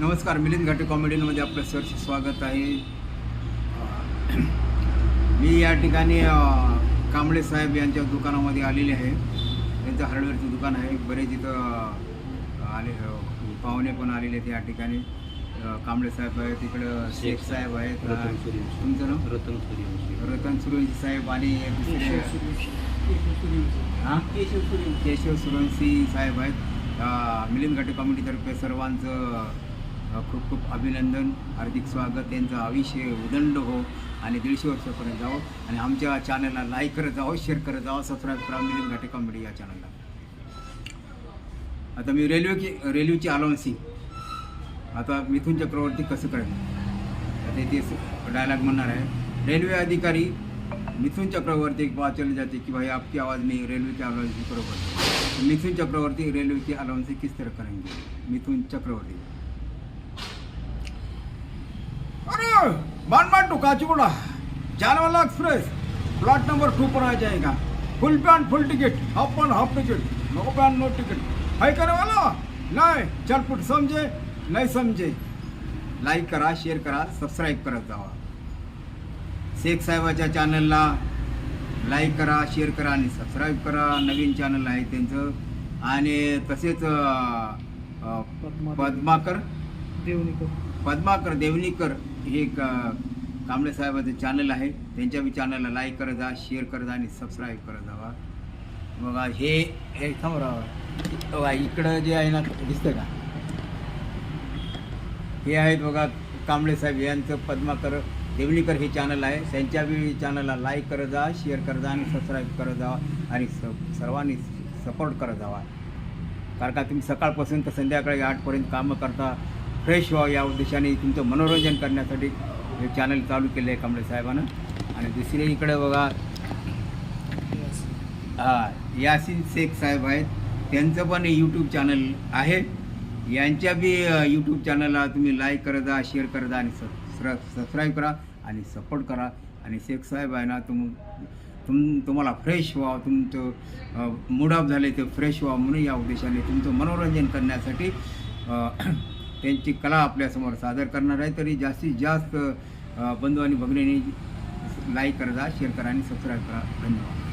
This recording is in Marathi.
नमस्कार, मिलिंद घाटे कॉमेडीमध्ये आपलं सरचं स्वागत आहे। मी या ठिकाणी कांबळे साहेब यांच्या दुकानामध्ये आलेले आहे। त्यांचं हार्डवेअरचं दुकान आहे। बरेच इथं आले पाहुणे पण आलेले आहेत या ठिकाणी। कांबळे साहेब आहेत, तिकडं शेख साहेब आहेत, तुमचं नाव रतन सूर्यवंशी साहेब आणि केशव सूर्यवंशी साहेब आहेत। मिलिंद घाटे कॉमेडीतर्फे सर्वांचं खूप खूप अभिनंदन, हार्दिक स्वागत। त्यांचं आयुष्य उदंड हो आणि 150 वर्षापर्यंत जावं आणि आमच्या चॅनलला लाईक करत जावं, शेअर करत जावं, सबस्क्राईब करा मिलिंद घाटे कॉमेडी या चॅनलला। आता मी रेल्वेची अलाउन्सिंग आता मिथुन चक्रवर्ती कसं करायचं आता ते डायलॉग म्हणणार आहे। रेलवे अधिकारी मिथुन चक्रवर्ती एक बात चली जाती कि भाई आपकी आवाज़ में रेलवे की अलाउंसिंग करो। मिथुन चक्रवर्ती रेलवे की अलाउंसिंग किस तरह करेंगे? मिथुन चक्रवर्ती, अरे बानबान टू काचीगुड़ा जाने वाला एक्सप्रेस प्लॉट नंबर 2 पर आ जाएगा। Full pant full ticket, half pant half ticket, no pant no ticket. है करने वाला नहीं, चल पुट समझे नहीं समझे। लाईक करा, शेअर करा, सबस्क्राईब करत जावा। शेख साहेबाच्या चॅनलला लाईक करा, शेअर करा आणि सबस्क्राईब करा। नवीन चॅनल आहे त्यांचं। आणि तसेच पद्माकर देवनीकर हे कांबळे साहेबाचं चॅनल आहे। त्यांच्या बी चॅनलला लाईक करत जा, शेअर करत जा आणि सबस्क्राईब करत जावा। बघा हे थांब बघा, इकडं जे आहे ना दिसतं का, हे आहेत बघा कांबळे साहेब यांचं पद्माकर देवनीकर हे चॅनल आहे। त्यांच्या बी चॅनलला लाईक करत जा, शेअर करत जा आणि सबस्क्राईब करत जावा आणि सर्वांनी सपोर्ट करत जावा। कारण का तुम्ही सकाळपासून तर संध्याकाळी 8पर्यंत कामं करता, फ्रेश व्हा या उद्देशाने तुमचं मनोरंजन करण्यासाठी हे चॅनल चालू केलं आहे कांबळे साहेबानं। आणि दुसरे इकडे बघा यासीन शेख साहेब आहेत, त्यांचं पण यूट्यूब चॅनल आहे। यांच्या बी यूट्यूब चॅनलला तुम्ही लाईक करत जा, शेअर करत जा आणि सबस्क्राईब करा आणि सपोर्ट करा। आणि शेख साहेब आहे ना तुम्हाला फ्रेश व्हा, तुमचं मूड ऑफ झाले ते फ्रेश व्हा म्हणून या उद्देशाने तुमचं मनोरंजन करण्यासाठी त्यांची कला आपल्यासमोर सादर करणार आहे। तरी जास्तीत जास्त बंधू आणि भगिनींनी लाईक करा, शेअर करा आणि सबस्क्राईब करा। धन्यवाद।